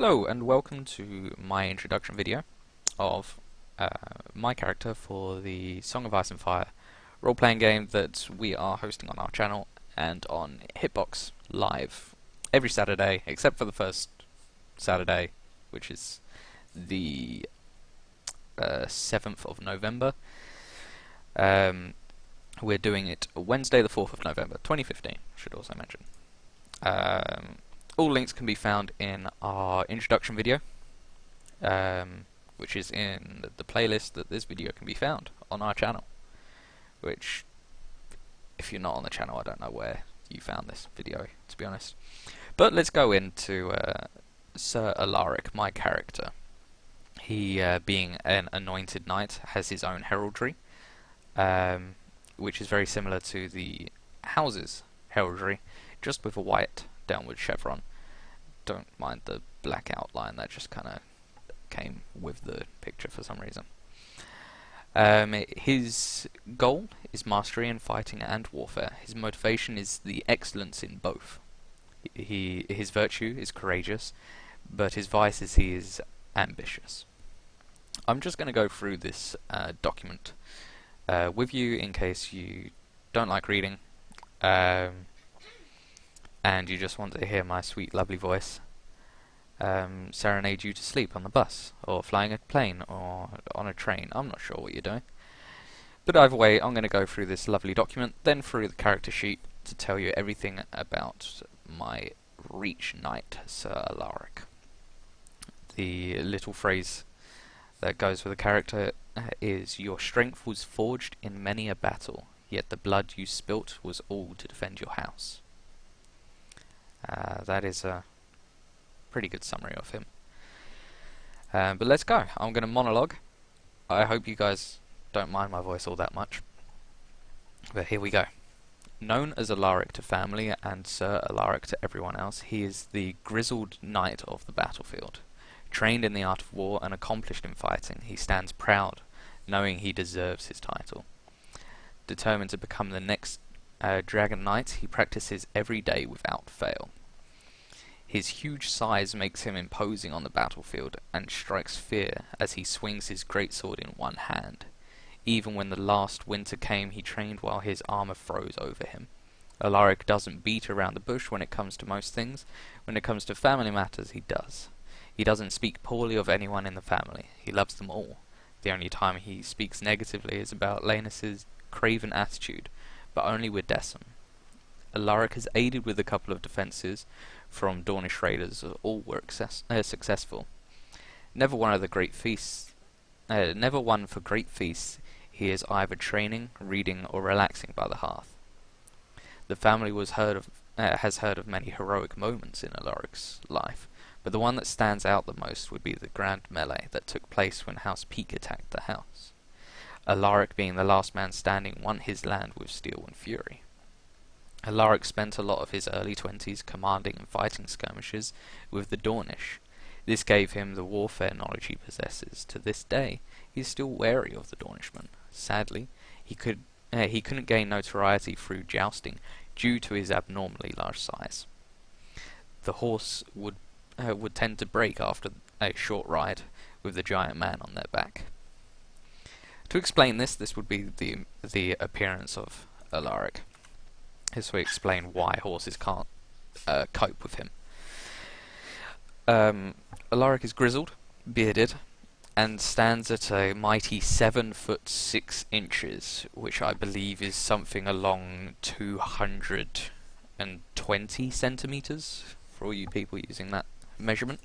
Hello and welcome to my introduction video of my character for the Song of Ice and Fire role-playing game that we are hosting on our channel and on Hitbox Live every Saturday except for the first Saturday, which is the 7th of November. We're doing it Wednesday the 4th of November 2015, should also mention. All links can be found in our introduction video, which is in the playlist that this video can be found on our channel, which, if you're not on the channel, I don't know where you found this video, to be honest. But let's go into Sir Alaric, my character. He, being an anointed knight, has his own heraldry, which is very similar to the house's heraldry, just with a white downward chevron. Don't mind the black outline, that just kind of came with the picture for some reason. His goal is mastery in fighting and warfare. His motivation is the excellence in both. His virtue is courageous, but his vice is he is ambitious. I'm just going to go through this document with you in case you don't like reading. And you just want to hear my sweet, lovely voice serenade you to sleep on the bus, or flying a plane, or on a train. I'm not sure what you're doing. But either way, I'm going to go through this lovely document, then through the character sheet to tell you everything about my Reach Knight, Sir Alaric. The little phrase that goes with the character is, "Your strength was forged in many a battle, yet the blood you spilt was all to defend your house." That is a pretty good summary of him. But let's go. I'm going to monologue. I hope you guys don't mind my voice all that much. But here we go. Known as Alaric to family and Sir Alaric to everyone else, he is the grizzled knight of the battlefield. Trained in the art of war and accomplished in fighting, he stands proud, knowing he deserves his title. Determined to become the next Dragon Knight, he practices every day without fail. His huge size makes him imposing on the battlefield and strikes fear as he swings his greatsword in one hand. Even when the last winter came, he trained while his armor froze over him. Alaric doesn't beat around the bush when it comes to most things. When it comes to family matters, he does. He doesn't speak poorly of anyone in the family. He loves them all. The only time he speaks negatively is about Lannis's craven attitude, but only with Decim. Alaric has aided with a couple of defences from Dornish raiders, all were successful. Never one for great feasts, he is either training, reading, or relaxing by the hearth. The family has heard of many heroic moments in Alaric's life, but the one that stands out the most would be the grand melee that took place when House Peak attacked the house. Alaric, being the last man standing, won his land with steel and fury. Alaric spent a lot of his early 20s commanding and fighting skirmishes with the Dornish. This gave him the warfare knowledge he possesses. To this day, he is still wary of the Dornishmen. Sadly, he couldn't gain notoriety through jousting due to his abnormally large size. The horse would tend to break after a short ride with the giant man on their back. To explain this would be the appearance of Alaric. This will explain why horses can't cope with him. Alaric is grizzled, bearded, and stands at a mighty 7 foot 6 inches, which I believe is something along 220 centimeters for all you people using that measurement.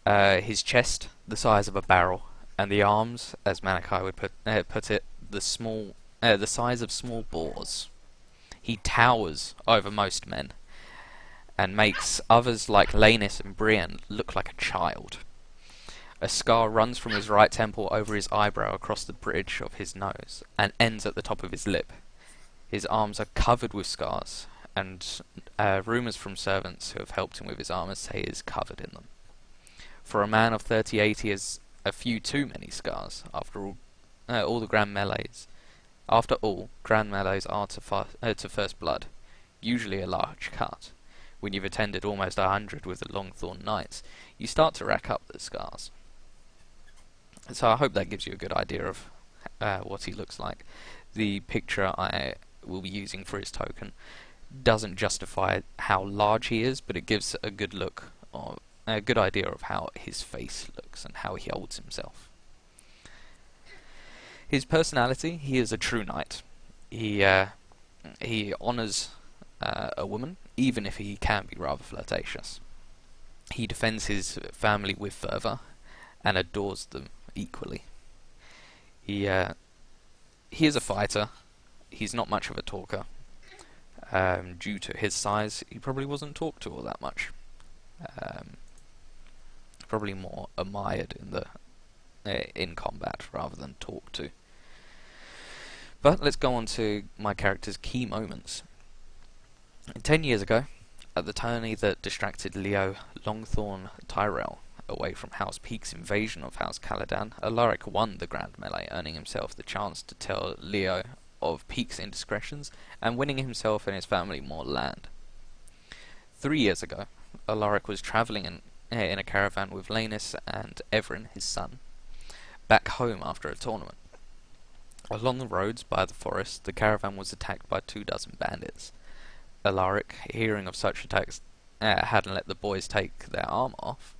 His chest, the size of a barrel, and the arms, as Malachi would put it, the size of small boars. He towers over most men, and makes others like Lannis and Brienne look like a child. A scar runs from his right temple over his eyebrow across the bridge of his nose, and ends at the top of his lip. His arms are covered with scars, and rumours from servants who have helped him with his armour say he is covered in them. For a man of 38, he has a few too many scars. After all, grand melees are to first blood, usually a large cut, when you've attended almost 100 with the Longthorn Knights, you start to rack up the scars. So I hope that gives you a good idea of what he looks like. The picture I will be using for his token doesn't justify how large he is, but it gives a good look, or a good idea of how his face looks and how he holds himself. His personality: he is a true knight. He honours a woman, even if he can be rather flirtatious. He defends his family with fervour and adores them equally. He is a fighter. He's not much of a talker. Due to his size, he probably wasn't talked to all that much. Probably more admired in combat rather than talked to. But let's go on to my character's key moments. 10 years ago, at the tourney that distracted Leo Longthorn Tyrell away from House Peak's invasion of House Caladan, Alaric won the Grand Melee, earning himself the chance to tell Leo of Peak's indiscretions and winning himself and his family more land. 3 years ago, Alaric was travelling in a caravan with Lanus and Everin, his son, back home after a tournament. Along the roads by the forest, the caravan was attacked by 24 bandits. Alaric, hearing of such attacks, hadn't let the boys take their armour off,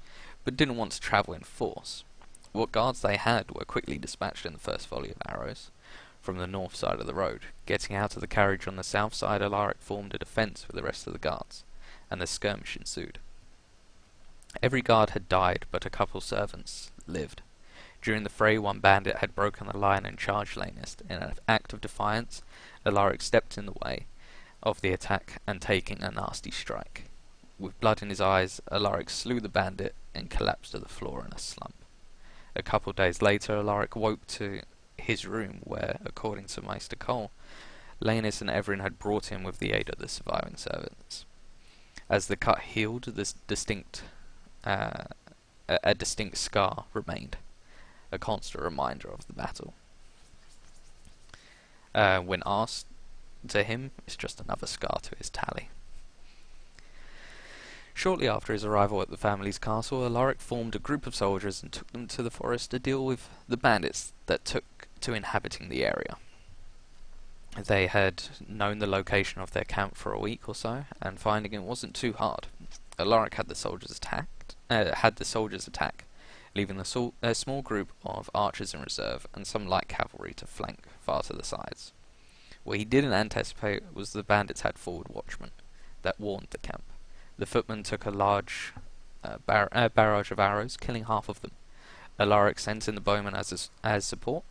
but didn't want to travel in force. What guards they had were quickly dispatched in the first volley of arrows from the north side of the road. Getting out of the carriage on the south side, Alaric formed a defence with the rest of the guards, and the skirmish ensued. Every guard had died, but a couple servants lived. During the fray, one bandit had broken the line and charged Lanus. In an act of defiance, Alaric stepped in the way of the attack and taking a nasty strike. With blood in his eyes, Alaric slew the bandit and collapsed to the floor in a slump. A couple days later, Alaric woke to his room where, according to Maester Cole, Lanus and Everin had brought him with the aid of the surviving servants. As the cut healed, a distinct scar remained, a constant reminder of the battle. When asked, to him, it's just another scar to his tally. Shortly after his arrival at the family's castle, Alaric formed a group of soldiers and took them to the forest to deal with the bandits that took to inhabiting the area. They had known the location of their camp for a week or so, and finding it wasn't too hard, Alaric had the soldiers attack, leaving a small group of archers in reserve and some light cavalry to flank far to the sides. What he didn't anticipate was the bandits had forward watchmen that warned the camp. The footmen took a large barrage of arrows, killing half of them. Alaric sent in the bowmen as support,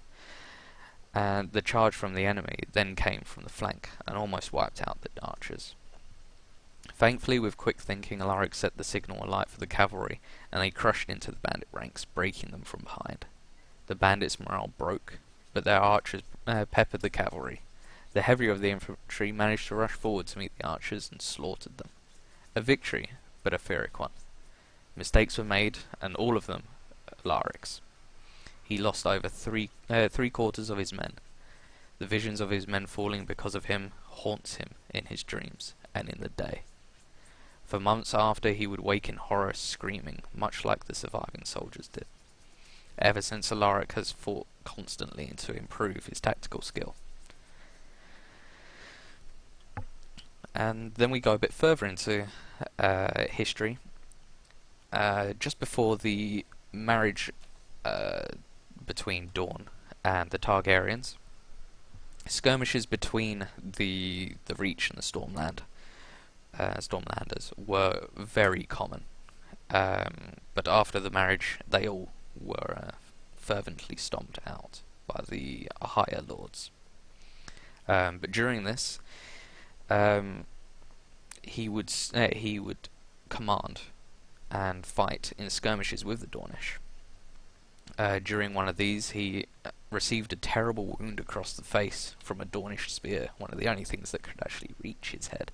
and the charge from the enemy then came from the flank and almost wiped out the archers. Thankfully, with quick thinking, Alaric set the signal alight for the cavalry, and they crushed into the bandit ranks, breaking them from behind. The bandits' morale broke, but their archers peppered the cavalry. The heavier of the infantry managed to rush forward to meet the archers and slaughtered them. A victory, but a Pyrrhic one. Mistakes were made, and all of them Alaric's. He lost over three quarters of his men. The visions of his men falling because of him haunts him in his dreams and in the day. For months after, he would wake in horror, screaming, much like the surviving soldiers did. Ever since, Alaric has fought constantly to improve his tactical skill. And then we go a bit further into history. Just before the marriage between Dawn and the Targaryens, skirmishes between the Reach and the Stormlanders were very common. But after the marriage, they all were fervently stomped out by the higher lords. But during this, he would command and fight in skirmishes with the Dornish. During one of these, he received a terrible wound across the face from a Dornish spear, one of the only things that could actually reach his head.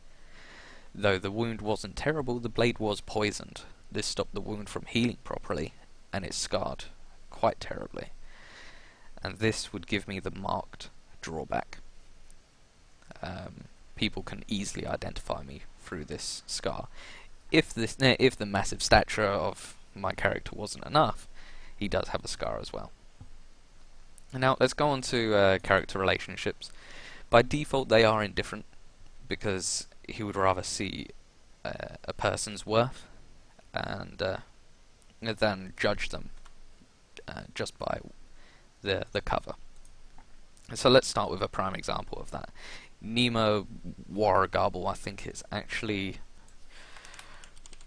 Though the wound wasn't terrible, the blade was poisoned. This stopped the wound from healing properly, and it scarred quite terribly. And this would give me the marked drawback. people can easily identify me through this scar. If the massive stature of my character wasn't enough, he does have a scar as well. Now let's go on to character relationships. By default, they are indifferent because he would rather see a person's worth and than judge them just by the cover. So let's start with a prime example of that. Nima Wargable, I think it's actually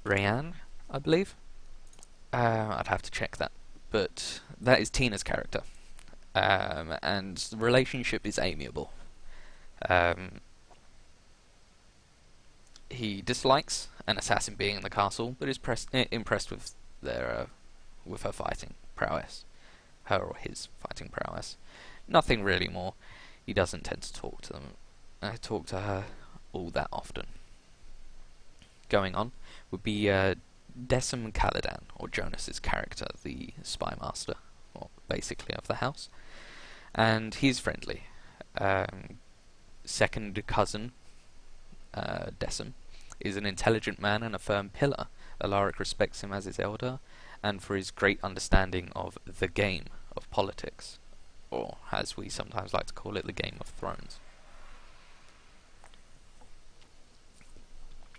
Rayan, I believe. I'd have to check that, but that is Tina's character, and the relationship is amiable. He dislikes an assassin being in the castle, but is impressed with her fighting prowess, her or his fighting prowess. Nothing really more. He doesn't tend to talk to her all that often. Going on would be Decim Caladan, or Jonas's character, the spy master, or basically of the house, and he's friendly. Second cousin Decim is an intelligent man and a firm pillar. Alaric respects him as his elder, and for his great understanding of the game of politics, or as we sometimes like to call it, the Game of Thrones.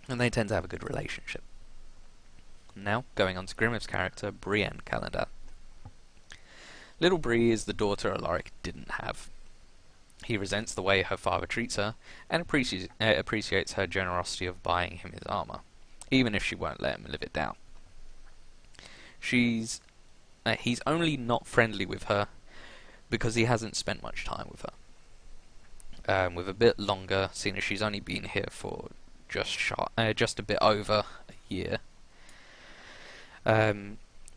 And they tend to have a good relationship. Now, going on to Grimif's character, Brienne Caladan. Little Bree is the daughter Alaric didn't have. He resents the way her father treats her, and appreciates her generosity of buying him his armor, even if she won't let him live it down. He's only not friendly with her because he hasn't spent much time with her. With a bit longer, seeing as she's only been here for just a bit over a year,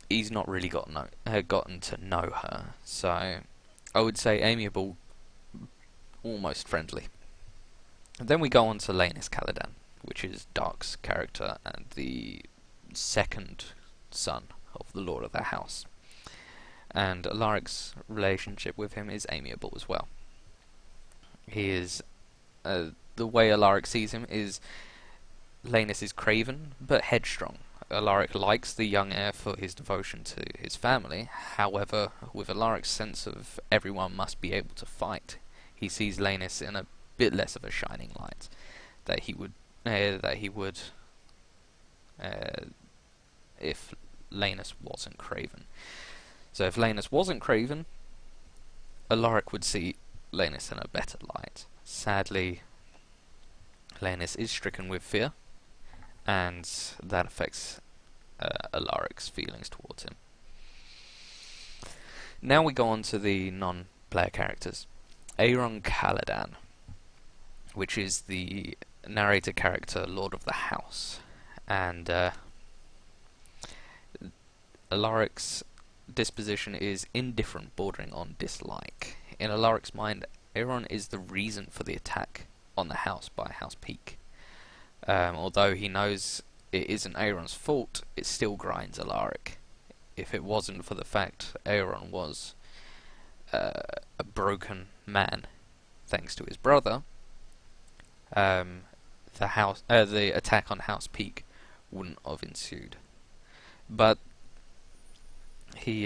he's not really gotten to know her. So I would say amiable, almost friendly. And then we go on to Laenys Caladan, which is Dark's character and the second son of the Lord of the House. And Alaric's relationship with him is amiable as well. He is the way Alaric sees him is Laenys is craven but headstrong. Alaric likes the young heir for his devotion to his family. However, with Alaric's sense of everyone must be able to fight, he sees Laenys in a bit less of a shining light that he would if Laenys wasn't craven. So if Laenys wasn't craven, Alaric would see Laenys in a better light. Sadly, Laenys is stricken with fear, and that affects Alaric's feelings towards him. Now we go on to the non-player characters. Aeron Caladan, which is the narrator character, Lord of the House, and Alaric's disposition is indifferent, bordering on dislike. In Alaric's mind, Aeron is the reason for the attack on the house by House Peak. Although he knows it isn't Aeron's fault, it still grinds Alaric. If it wasn't for the fact Aeron was a broken man, thanks to his brother, the attack on House Peak wouldn't have ensued. But he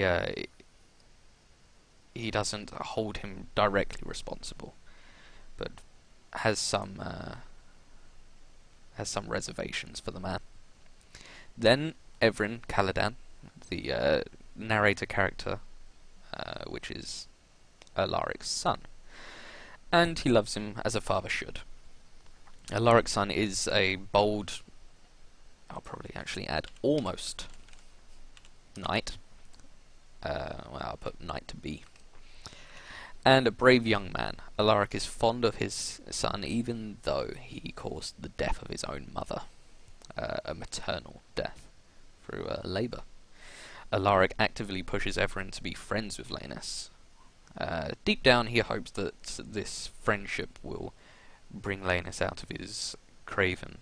doesn't hold him directly responsible, but has some reservations for the man. Then Evrin Caladan, the narrator character, which is Alaric's son, and he loves him as a father should. Alaric's son is a bold, I'll probably actually add almost knight, I'll put knight to be, and a brave young man. Alaric is fond of his son, even though he caused the death of his own mother, a maternal death through labour. Alaric actively pushes Evrin to be friends with Laenys. Deep down, he hopes that this friendship will bring Laenys out of his craven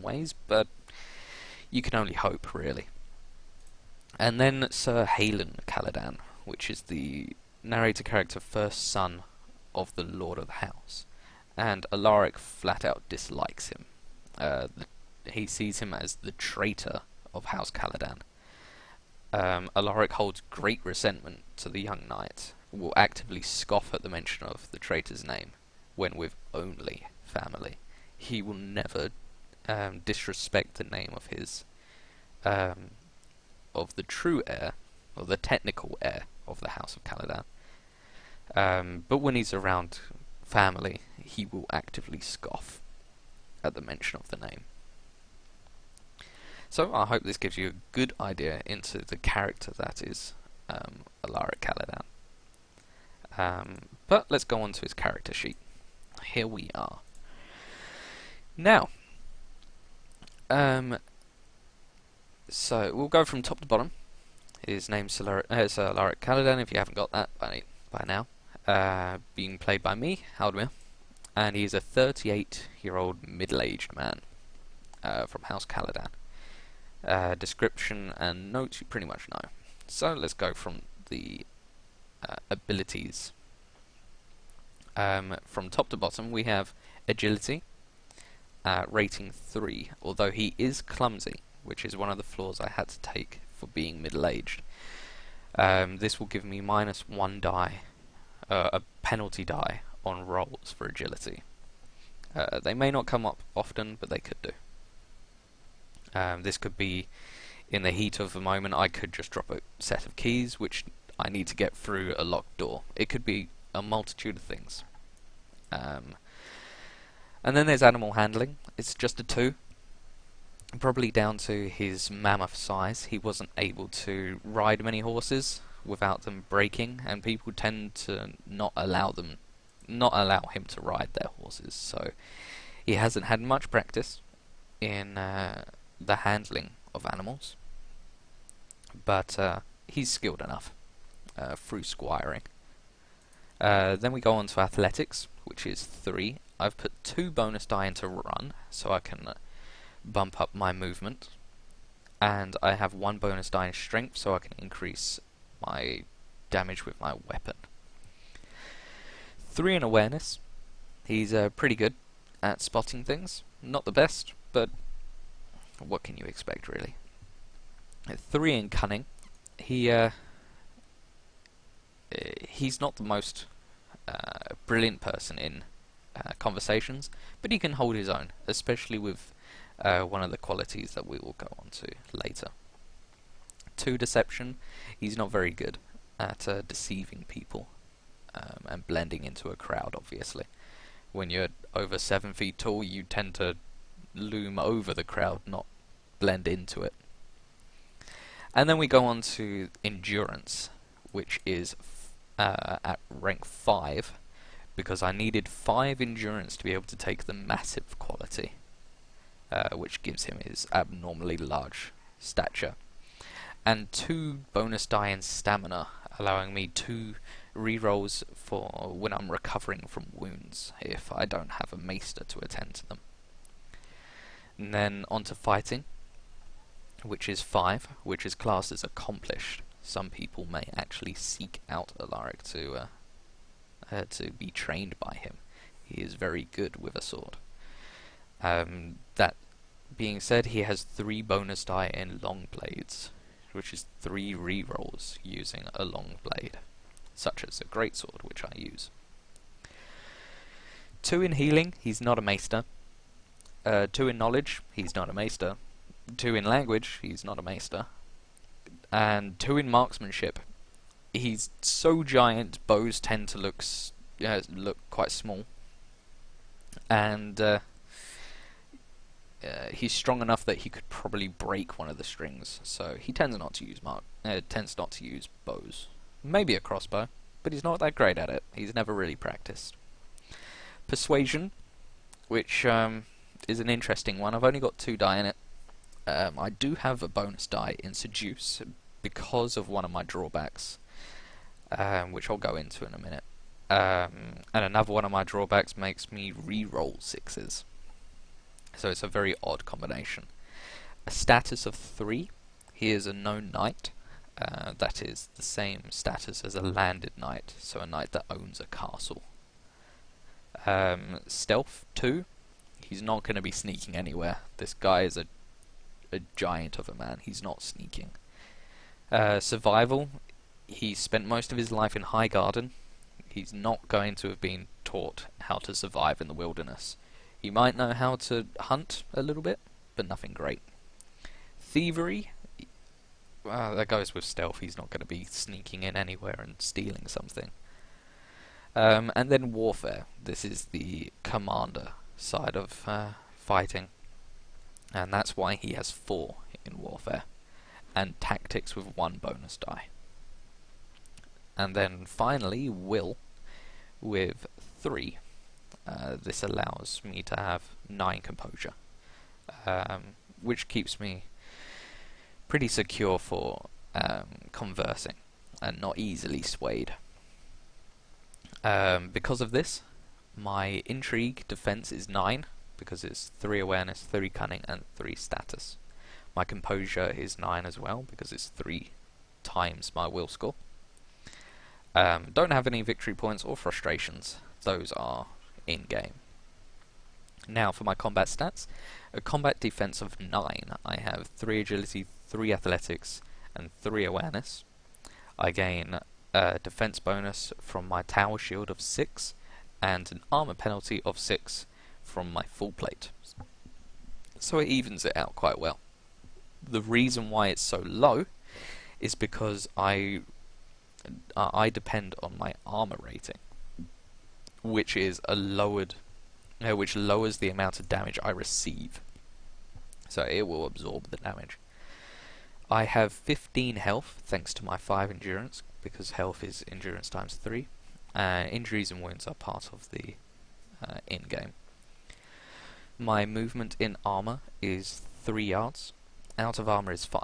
ways, but you can only hope, really. And then Sir Halldamir Caladan, which is the narrator character, first son of the Lord of the House, and Alaric flat out dislikes him. He sees him as the traitor of House Caladan. Alaric holds great resentment to the young knight, will actively scoff at the mention of the traitor's name, when with only family. He will never disrespect the name of his of the true heir, or the technical heir of the House of Caladan. But when he's around family, he will actively scoff at the mention of the name. So I hope this gives you a good idea into the character that is Alaric Caladan. But let's go on to his character sheet. Here we are. Now, so we'll go from top to bottom. His name's Alaric Caladan, if you haven't got that by now. Being played by me, Halldamir, and he's a 38-year-old middle-aged man from House Caladan. Description and notes you pretty much know. So let's go from the abilities. From top to bottom we have agility, rating 3, although he is clumsy, which is one of the flaws I had to take for being middle-aged. This will give me -1 die, a penalty die on rolls for agility. They may not come up often, but they could do. This could be in the heat of the moment. I could just drop a set of keys which I need to get through a locked door. It could be a multitude of things. And then there's animal handling. It's just a 2. Probably down to his mammoth size. He wasn't able to ride many horses without them breaking, and people tend to not allow him to ride their horses. So he hasn't had much practice in the handling of animals, but he's skilled enough through squiring. Then we go on to athletics, which is 3. I've put 2 bonus die into run, so I can bump up my movement, and I have 1 bonus die in strength, so I can increase my damage with my weapon. 3 in awareness. He's pretty good at spotting things. Not the best, but what can you expect, really? 3 in cunning. He's not the most brilliant person in conversations, but he can hold his own, especially with one of the qualities that we will go on to later. 2 deception. He's not very good at deceiving people and blending into a crowd, obviously. When you're over 7 feet tall, you tend to loom over the crowd, not blend into it. And then we go on to endurance, which is at rank 5, because I needed 5 endurance to be able to take the massive quality, which gives him his abnormally large stature. And 2 bonus die in stamina, allowing me 2 rerolls for when I'm recovering from wounds, if I don't have a maester to attend to them. And then on to fighting, which is 5, which is classed as accomplished. Some people may actually seek out Alaric to be trained by him. He is very good with a sword. That being said, he has 3 bonus die in long blades, which is 3 rerolls using a long blade, such as a greatsword, which I use. 2 in healing. He's not a maester. 2 in knowledge. He's not a maester. 2 in language. He's not a maester. And 2 in marksmanship. He's so giant, bows tend to look quite small, and he's strong enough that he could probably break one of the strings. So he tends not to use bows. Maybe a crossbow, but he's not that great at it. He's never really practiced. Persuasion, which is an interesting one. I've only got 2 die in it. I do have a bonus die in seduce because of one of my drawbacks, which I'll go into in a minute. And another one of my drawbacks makes me re-roll 6s. So it's a very odd combination. A status of 3. He is a known knight. That is the same status as a landed knight, so a knight that owns a castle. Stealth 2. He's not going to be sneaking anywhere. This guy is a giant of a man. He's not sneaking. Survival. He spent most of his life in High Garden. He's not going to have been taught how to survive in the wilderness. He might know how to hunt a little bit, but nothing great. Thievery. Well, that goes with stealth. He's not going to be sneaking in anywhere and stealing something. And then warfare. This is the commander side of fighting. And that's why he has 4 in warfare. And tactics with 1 bonus die. And then finally, will with 3. This allows me to have 9 composure, which keeps me pretty secure for conversing and not easily swayed. Because of this, my intrigue defense is 9, because it's 3 awareness, 3 cunning, and 3 status. My composure is 9 as well, because it's 3 times my will score. Don't have any victory points or frustrations. Those are in-game. Now for my combat stats. A combat defense of 9. I have 3 agility, 3 athletics, and 3 awareness. I gain a defense bonus from my tower shield of 6, and an armor penalty of 6 from my full plate. So it evens it out quite well. The reason why it's so low is because I depend on my armor rating, which is which lowers the amount of damage I receive. So it will absorb the damage. I have 15 health thanks to my 5 endurance, because health is endurance times 3. Injuries and wounds are part of the in-game. My movement in armor is 3 yards. Out of armor is 5.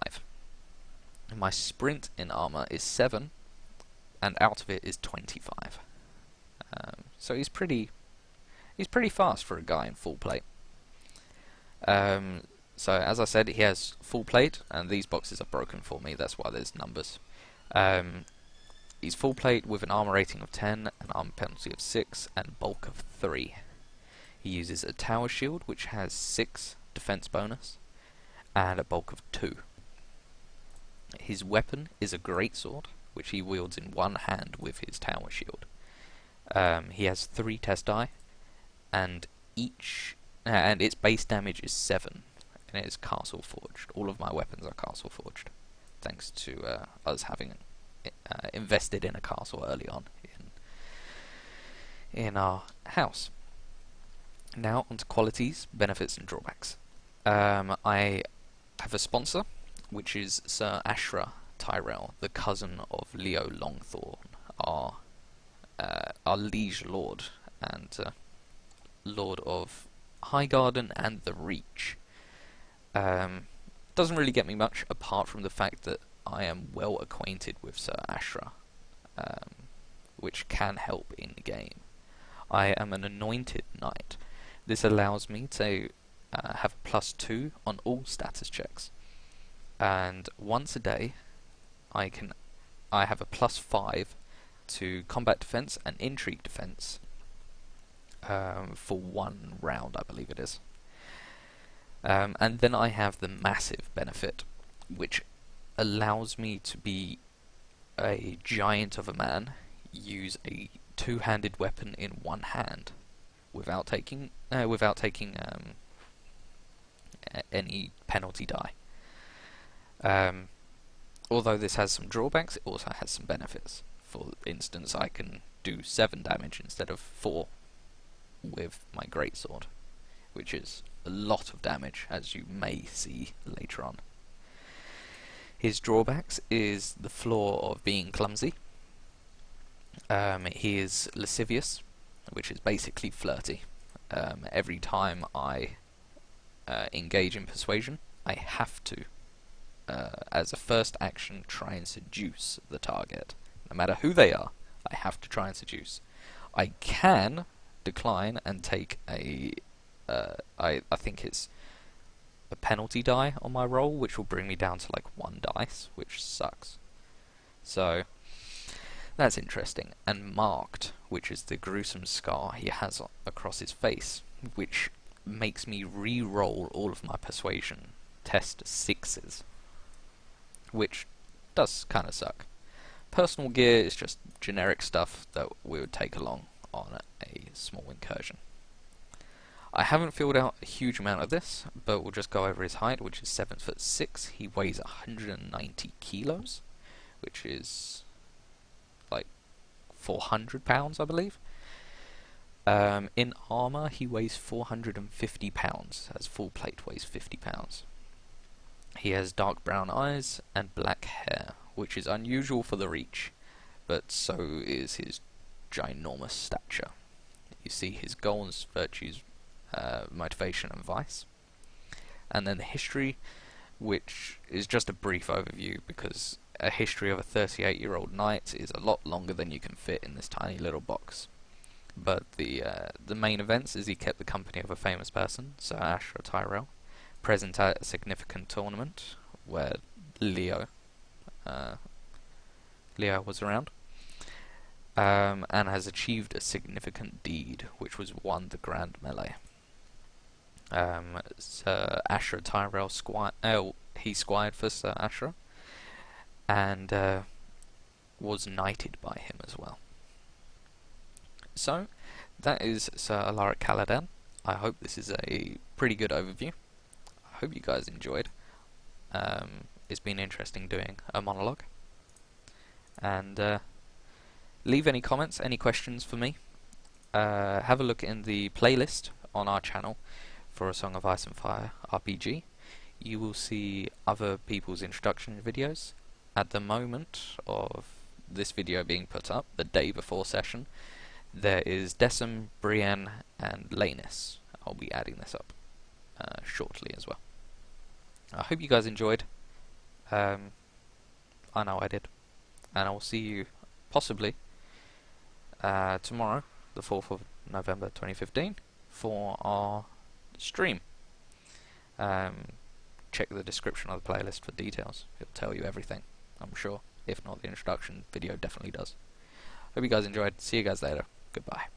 My sprint in armor is 7, and out of it is 25. So he's pretty fast for a guy in full plate. So as I said, he has full plate, and these boxes are broken for me. That's why there's numbers. He's full plate with an armor rating of 10, an armor penalty of 6, and bulk of 3. He uses a tower shield, which has 6 defense bonus, and a bulk of 2. His weapon is a greatsword, which he wields in one hand with his tower shield. He has 3 test die, and its base damage is 7, and it is castle forged. All of my weapons are castle forged, thanks to us having invested in a castle early on in our house. Now onto qualities, benefits, and drawbacks. I have a sponsor, which is Sir Ashra Tyrell, the cousin of Leo Longthorn, our liege lord and lord of Highgarden and the Reach. Doesn't really get me much, apart from the fact that I am well acquainted with Sir Ashra, which can help in the game. I am an anointed knight. This allows me to have a +2 on all status checks, and once a day I have a +5 to combat defense and intrigue defense for 1 round, I believe it is. And then I have the massive benefit, which allows me to be a giant of a man, use a 2-handed weapon in one hand without taking any penalty die. Although this has some drawbacks, it also has some benefits. For instance, I can do 7 damage instead of 4 with my greatsword, which is a lot of damage, as you may see later on. His drawbacks is the flaw of being clumsy. He is lascivious, which is basically flirty. Every time I engage in persuasion, I have to, as a first action, try and seduce the target. No matter who they are, I have to try and seduce. I can decline and take I think it's a penalty die on my roll, which will bring me down to like 1 dice, which sucks. So That's interesting. And marked, which is the gruesome scar he has across his face, which makes me re-roll all of my persuasion test 6s, which does kind of suck. Personal gear is just generic stuff that we would take along on a small incursion. I haven't filled out a huge amount of this, but we'll just go over his height, which is 7'6". He weighs 190 kilos, which is like 400 pounds, I believe. In armor, he weighs 450 pounds, as full plate weighs 50 pounds. He has dark brown eyes and black hair, which is unusual for the Reach, but so is his ginormous stature. You see his goals, virtues, motivation and vice. And then the history, which is just a brief overview, because a history of a 38-year-old knight is a lot longer than you can fit in this tiny little box. But the main events is he kept the company of a famous person, Sir Ashra Tyrell, present at a significant tournament where Leo was around, and has achieved a significant deed, which was won the Grand Melee. Sir Ashra Tyrell he squired for Sir Ashra, and was knighted by him as well. So, that is Sir Alaric Caladan. I hope this is a pretty good overview. I hope you guys enjoyed. It's been interesting doing a monologue. And leave any comments, any questions for me. Have a look in the playlist on our channel for A Song of Ice and Fire RPG. You will see other people's introduction videos. At the moment of this video being put up, the day before session, there is Decim, Brienne, and Lanus. I'll be adding this up shortly as well. I hope you guys enjoyed. I know I did. And I will see you possibly tomorrow, the 4th of November 2015, for our stream. Check the description of the playlist for details. It'll tell you everything, I'm sure. If not, the introduction video definitely does. Hope you guys enjoyed. See you guys later. Goodbye.